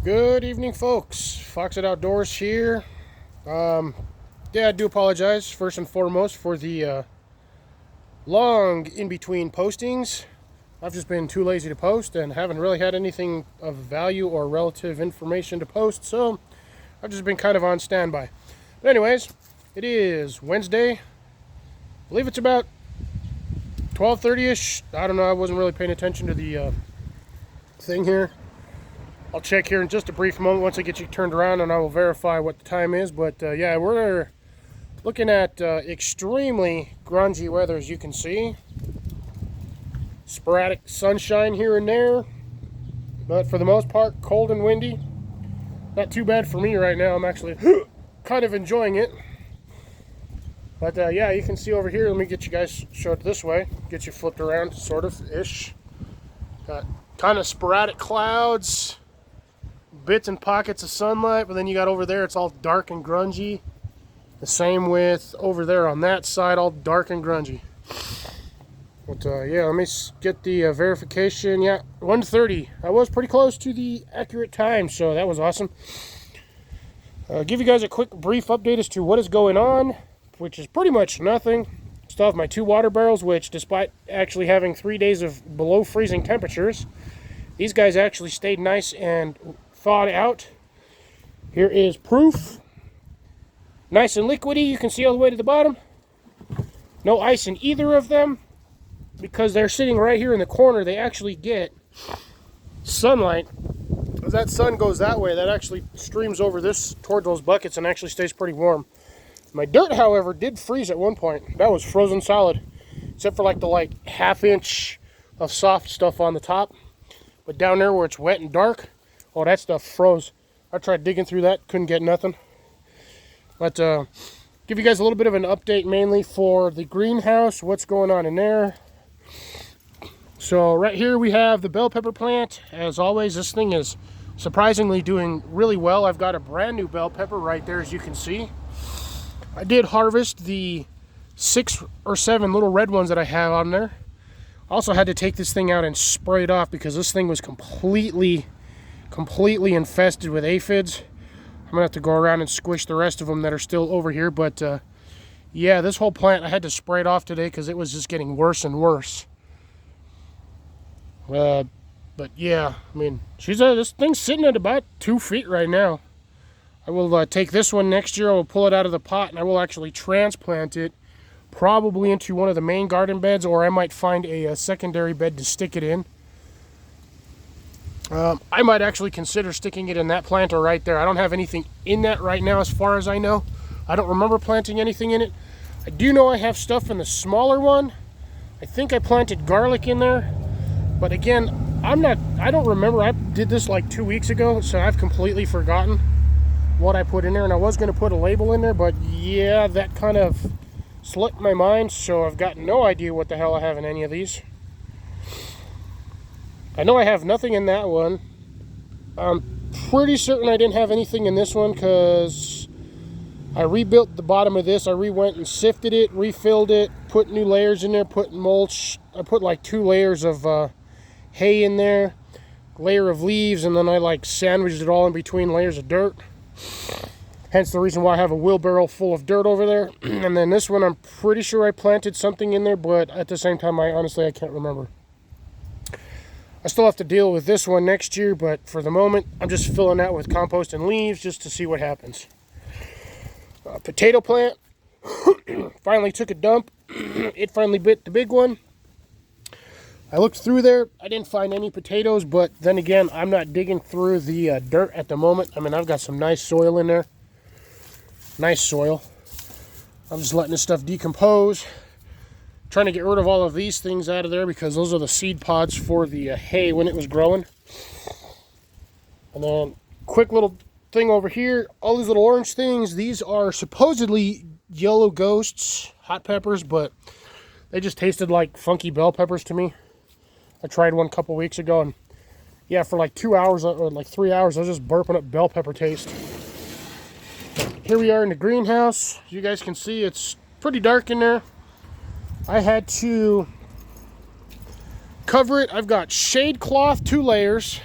Good evening, folks. Foxit Outdoors here. Yeah, I do apologize first and foremost for the long in-between postings. I've just been too lazy to post and haven't really had anything of value or relative information to post, so I've just been kind of on standby. But anyways, it is Wednesday. I believe it's about 12:30ish. I don't know. I wasn't really paying attention to the thing here. I'll check here in just a brief moment once I get you turned around, and I will verify what the time is. But yeah, we're looking at extremely grungy weather, as you can see. Sporadic sunshine here and there, but for the most part, cold and windy. Not too bad for me right now. I'm actually kind of enjoying it. But yeah, you can see over here. Let me get you guys showed this way. Get you flipped around, sort of ish. Got kind of sporadic clouds. Bits and pockets of sunlight, but then you got over there, it's all dark and grungy. The same with over there on that side, all dark and grungy. But yeah, let me get the verification. Yeah, 1:30. I was pretty close to the accurate time, so that was awesome. Give you guys a quick brief update as to what is going on, which is pretty much nothing. Still have my 2 water barrels, which despite actually having 3 days of below freezing temperatures, these guys actually stayed nice and thawed out. Here is proof. Nice and liquidy. You can see all the way to the bottom. No ice in either of them. Because they're sitting right here in the corner, they actually get sunlight. As that sun goes that way, that actually streams over this toward those buckets and actually stays pretty warm. My dirt, however, did freeze at one point. That was frozen solid. Except for like the half-inch of soft stuff on the top. But down there where it's wet and dark, oh, that stuff froze. I tried digging through that, couldn't get nothing. But give you guys a little bit of an update mainly for the greenhouse, what's going on in there. So right here we have the bell pepper plant. As always, this thing is surprisingly doing really well. I've got a brand new bell pepper right there, as you can see. I did harvest the 6 or 7 little red ones that I have on there. Also had to take this thing out and spray it off because this thing was completely infested with aphids. I'm gonna have to go around and squish the rest of them that are still over here. But yeah, this whole plant I had to spray it off today because it was just getting worse and worse. But yeah, I mean, this thing's sitting at about 2 feet right now. I will take this one next year. I will pull it out of the pot and I will actually transplant it, probably into one of the main garden beds, or I might find a secondary bed to stick it in. I might actually consider sticking it in that planter right there. I don't have anything in that right now as far as I know. I don't remember planting anything in it. I do know I have stuff in the smaller one. I think I planted garlic in there. But again, I don't remember. I did this like 2 weeks ago, so I've completely forgotten what I put in there. And I was going to put a label in there, but yeah, that kind of slipped my mind. So I've got no idea what the hell I have in any of these. I know I have nothing in that one. I'm pretty certain I didn't have anything in this one because I rebuilt the bottom of this. I went and sifted it, refilled it, put new layers in there, put mulch. I put like 2 layers of hay in there, layer of leaves, and then I sandwiched it all in between layers of dirt. Hence the reason why I have a wheelbarrow full of dirt over there. And then this one, I'm pretty sure I planted something in there, but at the same time, I can't remember. I still have to deal with this one next year, but for the moment, I'm just filling out with compost and leaves just to see what happens. Potato plant finally took a dump. It finally bit the big one. I looked through there. I didn't find any potatoes, but then again, I'm not digging through the dirt at the moment. I mean, I've got some nice soil in there. Nice soil. I'm just letting this stuff decompose. Trying to get rid of all of these things out of there because those are the seed pods for the hay when it was growing. And then quick little thing over here, all these little orange things, these are supposedly yellow ghosts, hot peppers, but they just tasted like funky bell peppers to me. I tried one a couple weeks ago, and yeah, for like 2 hours or like 3 hours, I was just burping up bell pepper taste. Here we are in the greenhouse. As you guys can see, it's pretty dark in there. I had to cover it. I've got shade cloth, 2 layers.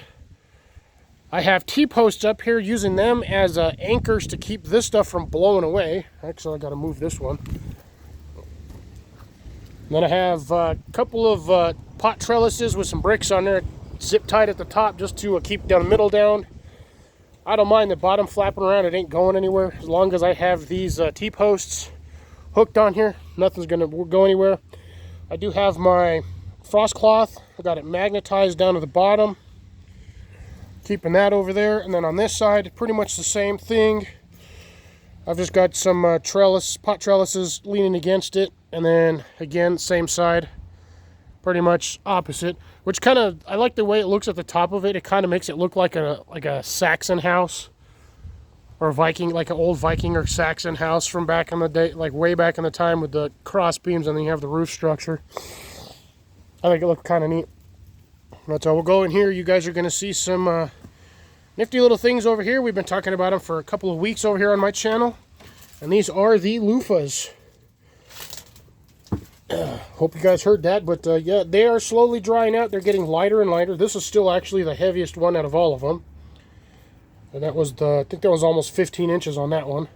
I have T-posts up here, using them as anchors to keep this stuff from blowing away. Actually, I got to move this one. And then I have a couple of pot trellises with some bricks on there, zip tied at the top just to keep the middle down. I don't mind the bottom flapping around. It ain't going anywhere. As long as I have these T-posts hooked on here, nothing's going to go anywhere. I do have my frost cloth. I got it magnetized down to the bottom, keeping that over there. And then on this side, pretty much the same thing. I've just got some pot trellises leaning against it. And then again, same side, pretty much opposite. Which kind of, I like the way it looks at the top of it. It kind of makes it look like a Saxon house, or Viking, like an old Viking or Saxon house from back in the day, like way back in the time, with the cross beams, and then you have the roof structure. I think it looks kind of neat. But we'll go in here. You guys are going to see some nifty little things over here. We've been talking about them for a couple of weeks over here on my channel. And these are the loofahs. Hope you guys heard that, but yeah, they are slowly drying out. They're getting lighter and lighter. This is still actually the heaviest one out of all of them. And that was I think that was almost 15 inches on that one.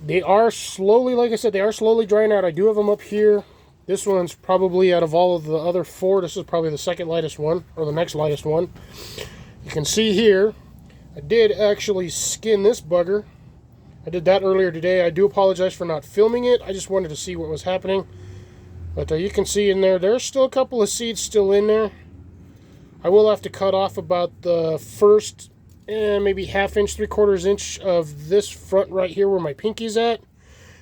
They are slowly, like I said, they are slowly drying out. I do have them up here. This one's probably, out of all of the other four, this is probably the second lightest one, or the next lightest one. You can see here, I did actually skin this bugger. I did that earlier today. I do apologize for not filming it. I just wanted to see what was happening. But you can see in there, there's still a couple of seeds still in there. I will have to cut off about the first, maybe ½ inch, 3/4 inch of this front right here where my pinky's at.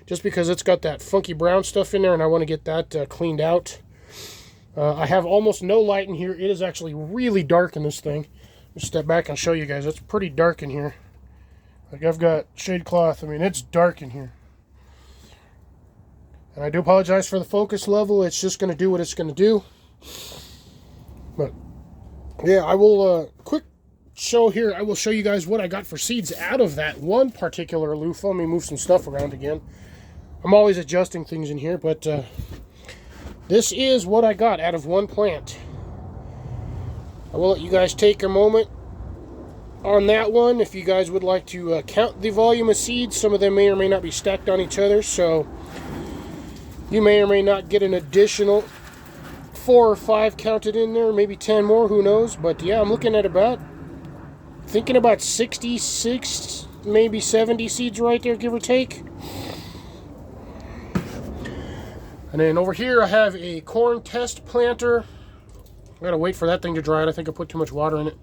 Just because it's got that funky brown stuff in there, and I want to get that cleaned out. I have almost no light in here. It is actually really dark in this thing. Just step back and show you guys. It's pretty dark in here. Like, I've got shade cloth. I mean, it's dark in here. And I do apologize for the focus level. It's just going to do what it's going to do. But yeah, I will quick show here. I will show you guys what I got for seeds out of that one particular loofah. Let me move some stuff around again. I'm always adjusting things in here, but this is what I got out of one plant. I will let you guys take a moment on that one. If you guys would like to count the volume of seeds, some of them may or may not be stacked on each other, so you may or may not get an additional 4 or 5 counted in there, maybe 10 more, who knows. But yeah, I'm looking at thinking about 66, maybe 70 seeds right there, give or take. And then over here I have a corn test planter. I gotta wait for that thing to dry out. I think I put too much water in it.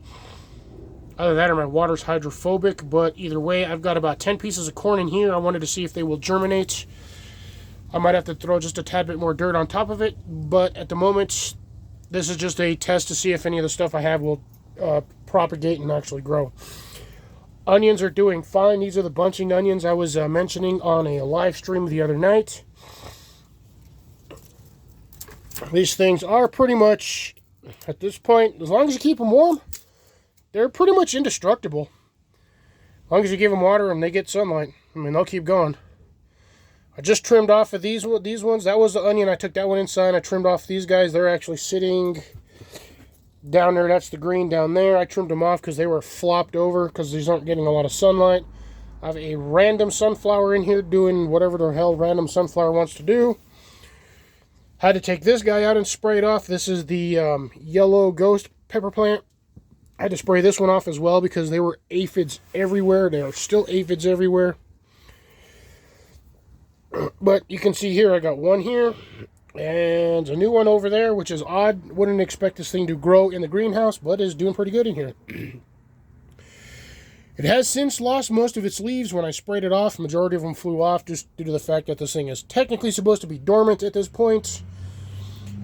Either that or my water's hydrophobic, but either way, I've got about 10 pieces of corn in here. I wanted to see if they will germinate. I might have to throw just a tad bit more dirt on top of it, but at the moment, this is just a test to see if any of the stuff I have will propagate and actually grow. Onions are doing fine. These are the bunching onions I was mentioning on a live stream the other night. These things are pretty much, at this point, as long as you keep them warm, they're pretty much indestructible. As long as you give them water and they get sunlight, I mean, they'll keep going. I just trimmed off of these ones. That was the onion. I took that one inside. I trimmed off these guys. They're actually sitting down there. That's the green down there. I trimmed them off because they were flopped over because these aren't getting a lot of sunlight. I have a random sunflower in here doing whatever the hell random sunflower wants to do. Had to take this guy out and spray it off. This is the yellow ghost pepper plant. I had to spray this one off as well because there were aphids everywhere. There are still aphids everywhere. But you can see here, I got one here and a new one over there, which is odd. Wouldn't expect this thing to grow in the greenhouse, but is doing pretty good in here. It has since lost most of its leaves when I sprayed it off. Majority of them flew off just due to the fact that this thing is technically supposed to be dormant at this point,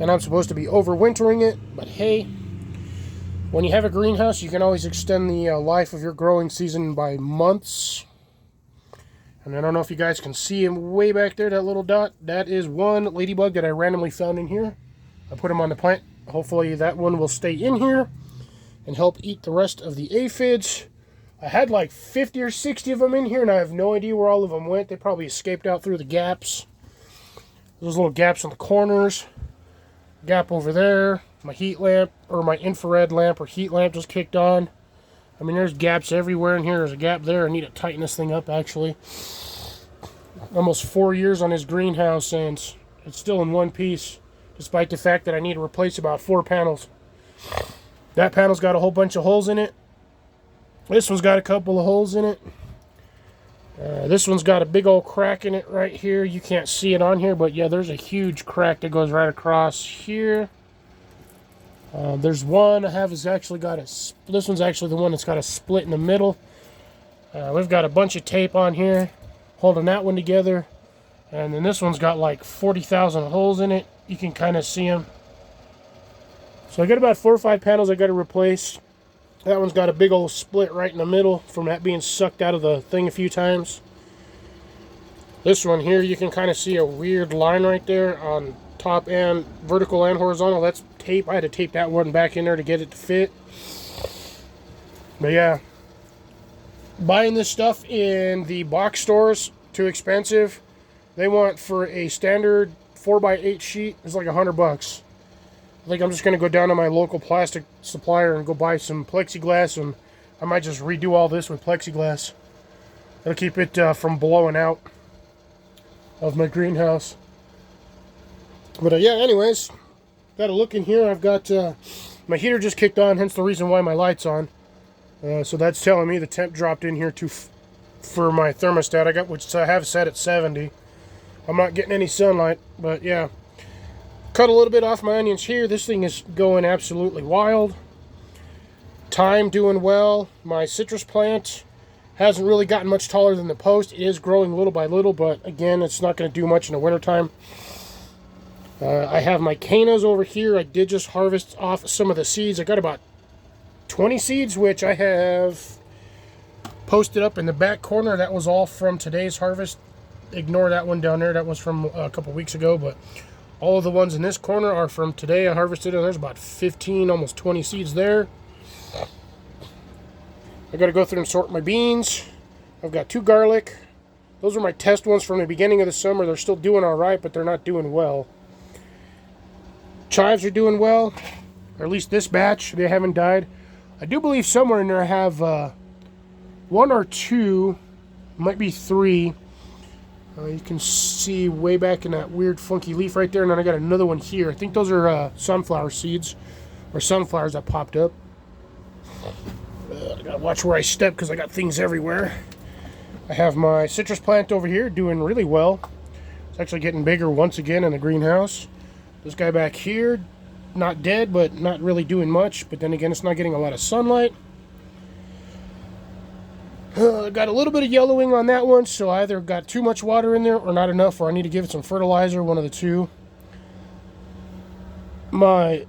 and I'm supposed to be overwintering it. But hey, when you have a greenhouse, you can always extend the life of your growing season by months. And I don't know if you guys can see him way back there, that little dot. That is one ladybug that I randomly found in here. I put him on the plant. Hopefully that one will stay in here and help eat the rest of the aphids. I had like 50 or 60 of them in here, and I have no idea where all of them went. They probably escaped out through the gaps. Those little gaps on the corners. Gap over there. My heat lamp, or my infrared lamp or heat lamp just kicked on. I mean, there's gaps everywhere in here. There's a gap there. I need to tighten this thing up, actually. Almost 4 years on this greenhouse, and it's still in one piece, despite the fact that I need to replace about 4 panels. That panel's got a whole bunch of holes in it. This one's got a couple of holes in it. This one's got a big old crack in it right here. You can't see it on here, but yeah, there's a huge crack that goes right across here. There's one I have is actually got a... This one's actually the one that's got a split in the middle. We've got a bunch of tape on here holding that one together. And then this one's got like 40,000 holes in it. You can kind of see them. So I got about 4 or 5 panels I got to replace. That one's got a big old split right in the middle from that being sucked out of the thing a few times. This one here, you can kind of see a weird line right there on top and vertical and horizontal. That's tape. I had to tape that one back in there to get it to fit. But yeah, buying this stuff in the box stores, too expensive. They want for a standard 4x8 sheet, it's like $100. I think I'm just going to go down to my local plastic supplier and go buy some plexiglass, and I might just redo all this with plexiglass. It'll keep it from blowing out of my greenhouse. But yeah, anyways, got a look in here. I've got my heater just kicked on, hence the reason why my light's on. So that's telling me the temp dropped in here for my thermostat. I got, which I have set at 70. I'm not getting any sunlight, but yeah. Cut a little bit off my onions here. This thing is going absolutely wild. Thyme doing well. My citrus plant hasn't really gotten much taller than the post. It is growing little by little, but again, it's not going to do much in the wintertime. I have my cannas over here. I did just harvest off some of the seeds. I got about 20 seeds, which I have posted up in the back corner. That was all from today's harvest. Ignore that one down there. That was from a couple weeks ago, but all of the ones in this corner are from today. I harvested, and there's about 15, almost 20 seeds there. I got to go through and sort my beans. I've got 2 garlic. Those are my test ones from the beginning of the summer. They're still doing all right, but they're not doing well. Chives are doing well, or at least this batch. They haven't died. I do believe somewhere in there I have 1 or 2, might be 3. You can see way back in that weird funky leaf right there, and then I got another one here. I think those are sunflower seeds, or sunflowers that popped up. I gotta watch where I step because I got things everywhere. I have my citrus plant over here doing really well. It's actually getting bigger once again in the greenhouse. This guy back here, not dead, but not really doing much. But then again, it's not getting a lot of sunlight. Got a little bit of yellowing on that one, so I either got too much water in there or not enough, or I need to give it some fertilizer, one of the two. My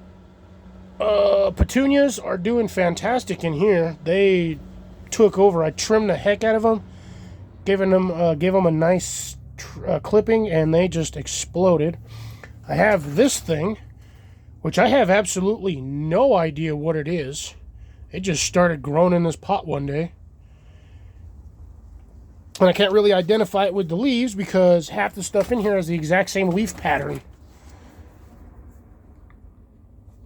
petunias are doing fantastic in here. They took over. I trimmed the heck out of them, gave them a nice clipping, and they just exploded. I have this thing, which I have absolutely no idea what it is. It just started growing in this pot one day. And I can't really identify it with the leaves because half the stuff in here has the exact same leaf pattern.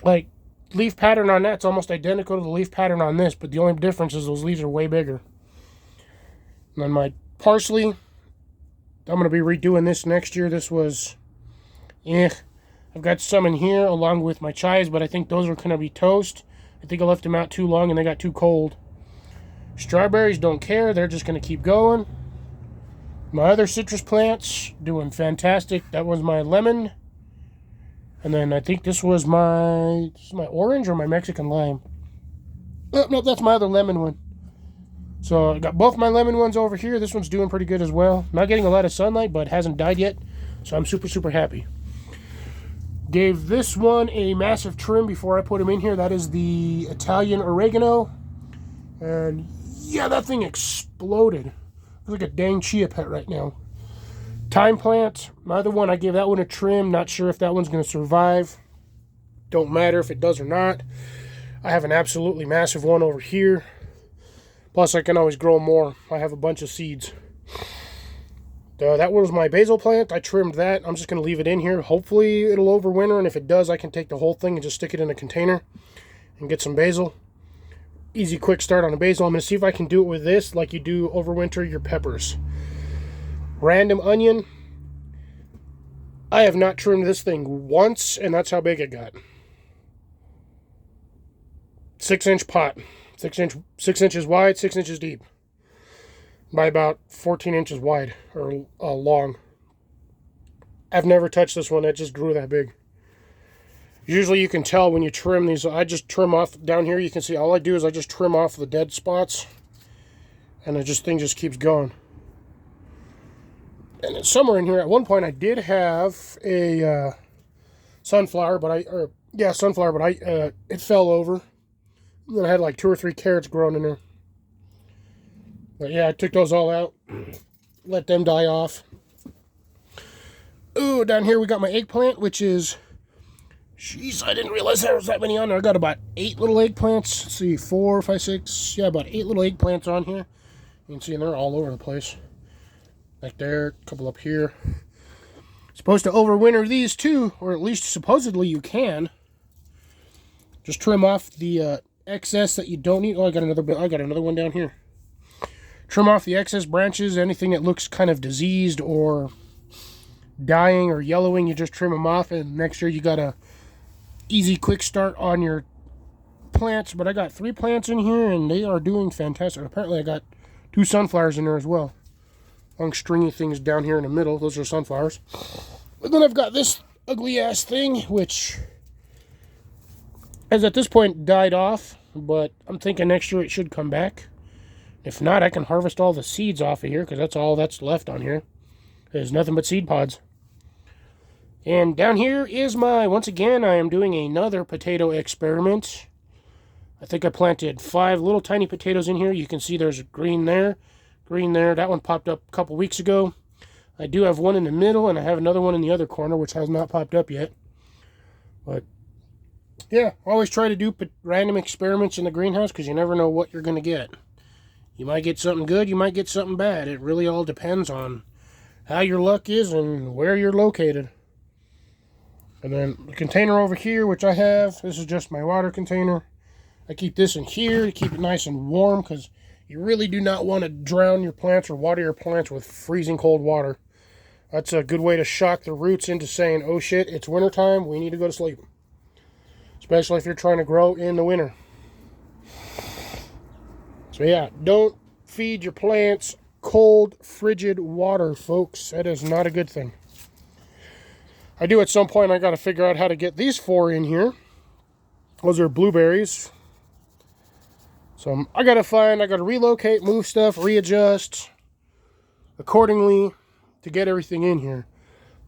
Like, leaf pattern on that's almost identical to the leaf pattern on this, but the only difference is those leaves are way bigger. And then my parsley, I'm going to be redoing this next year. This was, I've got some in here along with my chives, but I think those are going to be toast. I think I left them out too long and they got too cold. Strawberries don't care. They're just going to keep going. My other citrus plants doing fantastic. That was my lemon. And then I think this was my orange or my Mexican lime. Oh, no, that's my other lemon one. So I got both my lemon ones over here. This one's doing pretty good as well. Not getting a lot of sunlight, but hasn't died yet. So I'm super, super happy. Gave this one a massive trim before I put him in here. That is the Italian oregano. And yeah, that thing exploded. Looks like a dang chia pet right now. Thyme plant, my other one, I gave that one a trim. Not sure if that one's going to survive. Don't matter if it does or not. I have an absolutely massive one over here. Plus, I can always grow more. I have a bunch of seeds. that was my basil plant. I trimmed that. I'm just going to leave it in here. Hopefully it'll overwinter, and if it does, I can take the whole thing and just stick it in a container and get some basil. Easy, quick start on a basil. I'm going to see if I can do it with this like you do overwinter your peppers. Random onion. I have not trimmed this thing once, and that's how big it got. 6-inch pot. 6 inches wide, 6 inches deep. By about 14 inches wide, or long. I've never touched this one. It just grew that big. Usually you can tell when you trim these. I just trim off down here. You can see all I do is I just trim off the dead spots. And the thing just keeps going. And then somewhere in here, at one point I did have a sunflower, but it fell over. And then I had like 2 or 3 carrots growing in there. But yeah, I took those all out, let them die off. Ooh, down here we got my eggplant, which is, jeez, I didn't realize there was that many on there. I got about 8 little eggplants. Let's see, 4, 5, 6, yeah, about 8 little eggplants on here. You can see they're all over the place. Back there, a couple up here. Supposed to overwinter these too, or at least supposedly you can. Just trim off the excess that you don't need. Oh, I got another one down here. Trim off the excess branches, anything that looks kind of diseased or dying or yellowing, you just trim them off, and next year you got a easy, quick start on your plants. But I got 3 plants in here, and they are doing fantastic. Apparently I got 2 sunflowers in there as well. Long stringy things down here in the middle, those are sunflowers. But then I've got this ugly-ass thing, which has at this point died off, but I'm thinking next year it should come back. If not, I can harvest all the seeds off of here, because that's all that's left on here. There's nothing but seed pods. And down here is once again, I am doing another potato experiment. I think I planted 5 little tiny potatoes in here. You can see there's green there, green there. That one popped up a couple weeks ago. I do have one in the middle, and I have another one in the other corner, which has not popped up yet. But yeah, always try to do random experiments in the greenhouse, because you never know what you're going to get. You might get something good, you might get something bad. It really all depends on how your luck is and where you're located. And then the container over here, which I have, this is just my water container. I keep this in here to keep it nice and warm, because you really do not want to drown your plants or water your plants with freezing cold water. That's a good way to shock the roots into saying, oh shit, it's wintertime, we need to go to sleep. Especially if you're trying to grow in the winter. So yeah, don't feed your plants cold, frigid water, folks. That is not a good thing. I do at some point, I got to figure out how to get these 4 in here. Those are blueberries. So I got to relocate, move stuff, readjust accordingly to get everything in here.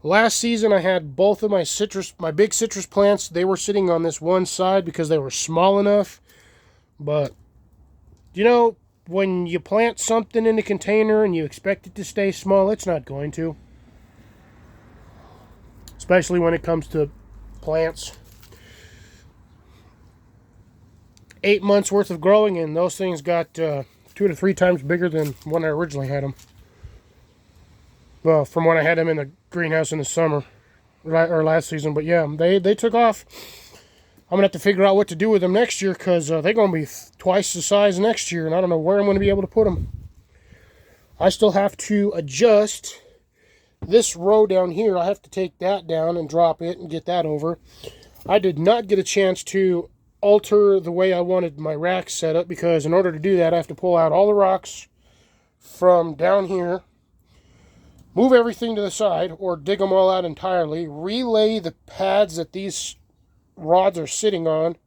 Last season I had both of my big citrus plants. They were sitting on this one side because they were small enough. But you know, when you plant something in a container and you expect it to stay small, it's not going to. Especially when it comes to plants. 8 months worth of growing, and those things got 2 to 3 times bigger than when I originally had them. Well, from when I had them in the greenhouse in the summer, or last season. But yeah, they took off. I'm going to have to figure out what to do with them next year, because they're going to be twice the size next year, and I don't know where I'm going to be able to put them. I still have to adjust this row down here. I have to take that down and drop it and get that over. I did not get a chance to alter the way I wanted my rack set up, because in order to do that, I have to pull out all the rocks from down here, move everything to the side, or dig them all out entirely, relay the pads that these rods are sitting on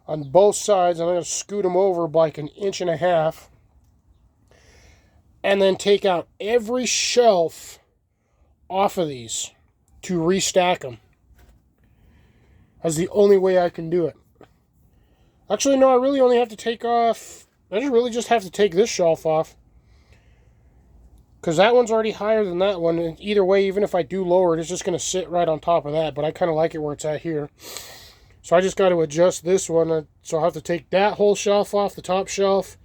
both sides, and I'm going to scoot them over by like 1.5 inches, and then take out every shelf off of these to restack them. That's the only way I can do it. Actually, no, I really only have to take off, I just have to take this shelf off, because that one's already higher than that one, and either way, even if I do lower it, it's just going to sit right on top of that, but I kind of like it where it's at here. So I just got to adjust this one, so I'll have to take that whole shelf off, the top shelf,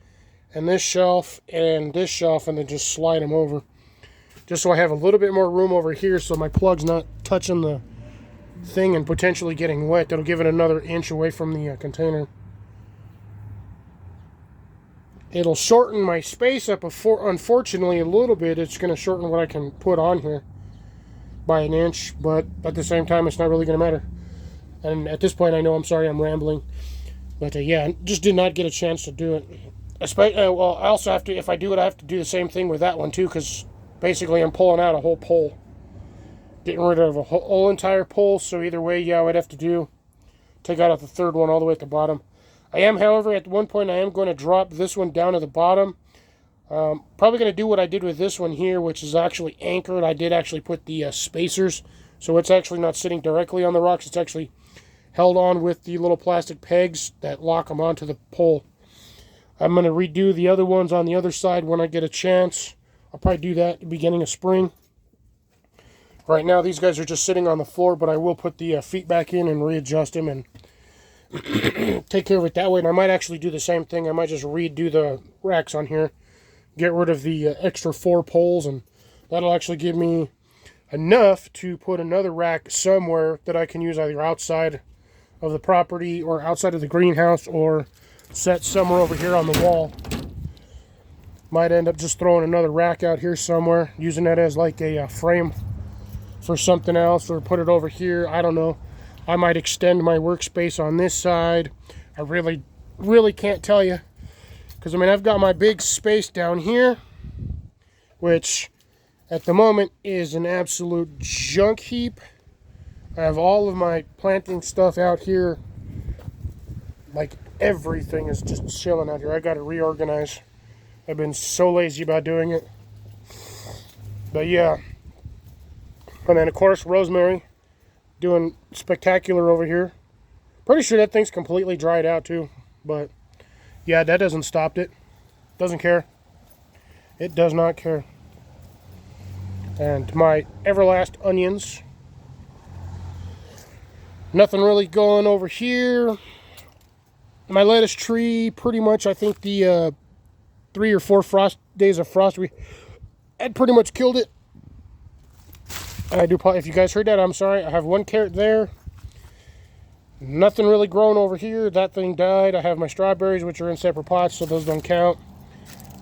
and this shelf, and then just slide them over. just so I have a little bit more room over here so my plug's not touching the thing and potentially getting wet. That'll give it another inch away from the container. It'll shorten my space up, unfortunately, a little bit. It's going to shorten what I can put on here by an inch, but at the same time, it's not really going to matter. And at this point, I know, I'm sorry, I'm rambling. But yeah, just did not get a chance to do it. Well, I also have to, if I do it, I have to do the same thing with that one too, because basically I'm pulling out a whole pole. Getting rid of a whole entire pole, so either way, yeah, I'd have to take out the third one all the way at the bottom. I am, however, at one point, I am going to drop this one down to the bottom. Probably going to do what I did with this one here, which is actually anchored. I did actually put the spacers, so it's actually not sitting directly on the rocks. It's actually held on with the little plastic pegs that lock them onto the pole. I'm going to redo the other ones on the other side when I get a chance. I'll probably do that at the beginning of spring. Right now, these guys are just sitting on the floor, but I will put the feet back in and readjust them and take care of it that way. And I might actually do the same thing. I might just redo the racks on here, get rid of the extra 4 poles, and that'll actually give me enough to put another rack somewhere that I can use either outside of the property or outside of the greenhouse or set somewhere over here on the wall. Might end up just throwing another rack out here somewhere, using that as like a frame for something else, or put it over here. I don't know. I might extend my workspace on this side. I really can't tell you, because I mean, I've got my big space down here, which at the moment is an absolute junk heap. I have all of my planting stuff out here. Like, everything is just chilling out here. I got to reorganize. I've been so lazy about doing it. But yeah. And then, of course, rosemary. Doing spectacular over here. Pretty sure that thing's completely dried out, too. But, yeah, that doesn't stop it. Doesn't care. It does not care. And my Everlast onions. Nothing really going over here. My lettuce tree, pretty much, I think the 3 or 4 days of frost had pretty much killed it. I do, if you guys heard that, I'm sorry. I have 1 carrot there. Nothing really growing over here. That thing died. I have my strawberries, which are in separate pots, so those don't count.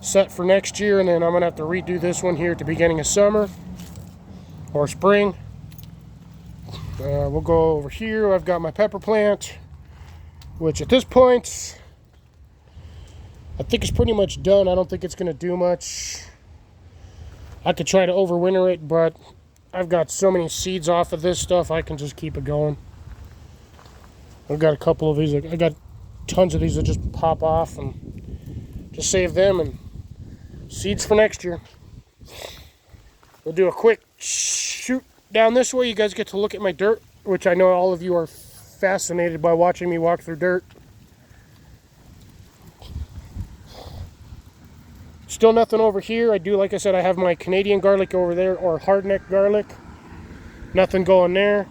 Set for next year, and then I'm going to have to redo this one here at the beginning of summer or spring. We'll go over here. I've got my pepper plant, which at this point, I think it's pretty much done. I don't think it's going to do much. I could try to overwinter it, but I've got so many seeds off of this stuff, I can just keep it going. I've got a couple of these. I got tons of these that just pop off, and just save them and seeds for next year. We'll do a quick shoot down this way. You guys get to look at my dirt, which I know all of you are fascinated by watching me walk through dirt. Still nothing over here. I do, like I said, I have my Canadian garlic over there, or hardneck garlic. Nothing going there.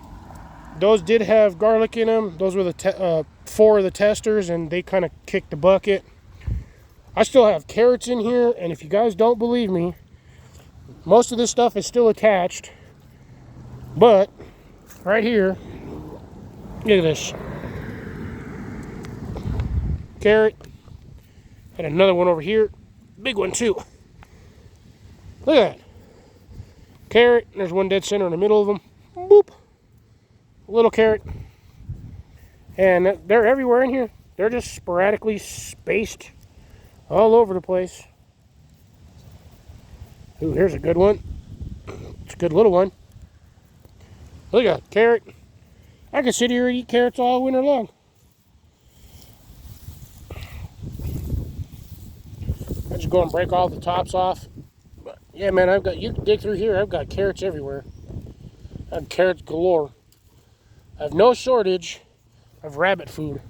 Those did have garlic in them. Those were the 4 of the testers, and they kind of kicked the bucket. I still have carrots in here, and if you guys don't believe me, most of this stuff is still attached. But right here, look at this. Carrot. And another one over here. Big one too. Look at that. Carrot. There's one dead center in the middle of them. Boop. Little carrot. And they're everywhere in here. They're just sporadically spaced all over the place. Ooh, here's a good one. It's a good little one. Look at that carrot. I could sit here and eat carrots all winter long. I just go and break all the tops off. But yeah, man, you can dig through here. I've got carrots everywhere. I have carrots galore. I have no shortage of rabbit food.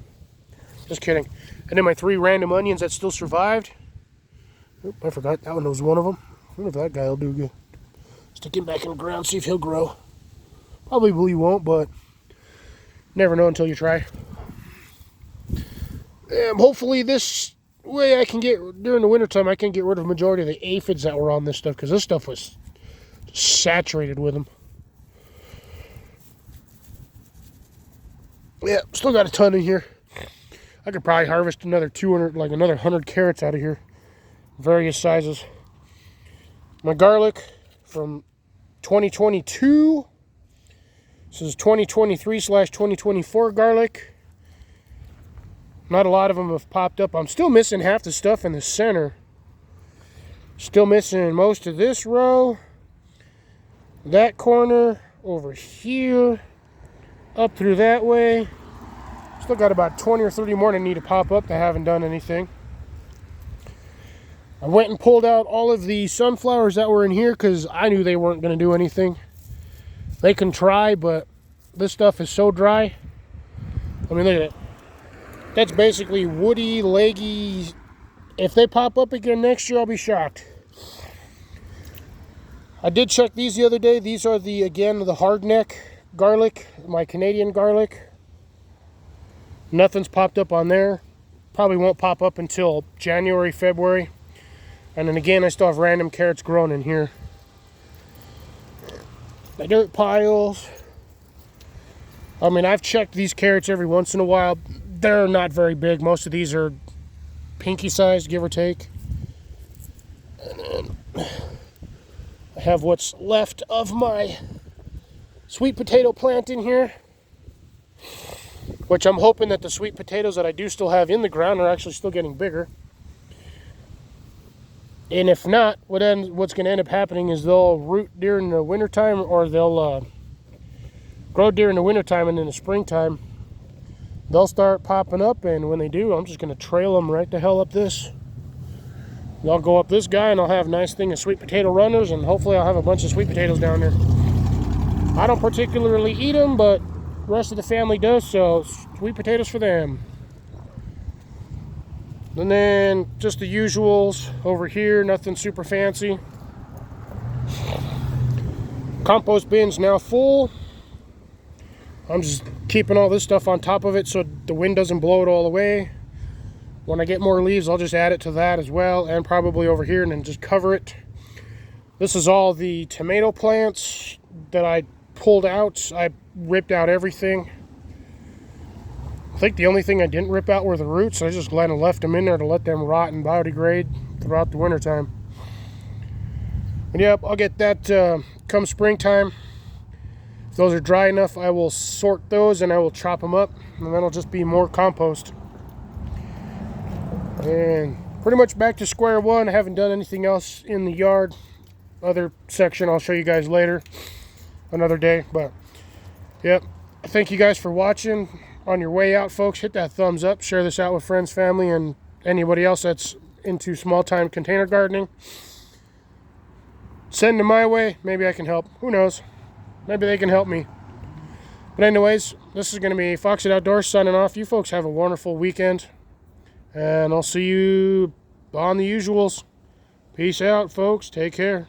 Just kidding. And then my 3 random onions that still survived. Oop, I forgot that one was one of them. I wonder if that guy will do good. Stick him back in the ground, see if he'll grow. Probably won't, but never know until you try. Hopefully this way I can get, during the wintertime, I can get rid of the majority of the aphids that were on this stuff, because this stuff was saturated with them. Yeah, still got a ton in here. I could probably harvest another 200, like another 100 carrots out of here. Various sizes. My garlic from 2022. This is 2023/2024 garlic. Not a lot of them have popped up. I'm still missing half the stuff in the center. Still missing most of this row. That corner over here. Up through that way. Still got about 20 or 30 more that need to pop up that haven't done anything. I went and pulled out all of the sunflowers that were in here because I knew they weren't going to do anything. They can try, but this stuff is so dry. I mean, look at it. That's basically woody, leggy. If they pop up again next year, I'll be shocked. I did check these the other day. These are the hardneck garlic, my Canadian garlic. Nothing's popped up on there. Probably won't pop up until January, February. And then again, I still have random carrots growing in here. The dirt piles. I mean, I've checked these carrots every once in a while. They're not very big. Most of these are pinky sized, give or take. And then I have what's left of my sweet potato plant in here, which I'm hoping that the sweet potatoes that I do still have in the ground are actually still getting bigger. And if not, what's going to end up happening is they'll root during the wintertime, or they'll grow during the wintertime, and in the springtime they'll start popping up. And when they do, I'm just going to trail them right the hell up this. They'll go up this guy, and I'll have a nice thing of sweet potato runners, and hopefully I'll have a bunch of sweet potatoes down there. I don't particularly eat them, but the rest of the family does, so sweet potatoes for them. And then just the usuals over here, nothing super fancy. Compost bin's now full. I'm just keeping all this stuff on top of it so the wind doesn't blow it all away. When I get more leaves, I'll just add it to that as well, and probably over here, and then just cover it. This is all the tomato plants that I pulled out. I ripped out everything. I think the only thing I didn't rip out were the roots. I just kind of left them in there to let them rot and biodegrade throughout the wintertime. And yep, I'll get that come springtime. If those are dry enough, I will sort those and I will chop them up, and then it'll just be more compost. And pretty much back to square one. I haven't done anything else in the yard. Other section I'll show you guys later, another day. But yep, thank you guys for watching. On your way out, folks, hit that thumbs up, share this out with friends, family, and anybody else that's into small-time container gardening. Send them my way. Maybe I can help. Who knows? Maybe they can help me. But anyways, this is going to be Foxit Outdoors signing off. You folks have a wonderful weekend, and I'll see you on the usuals. Peace out, folks. Take care.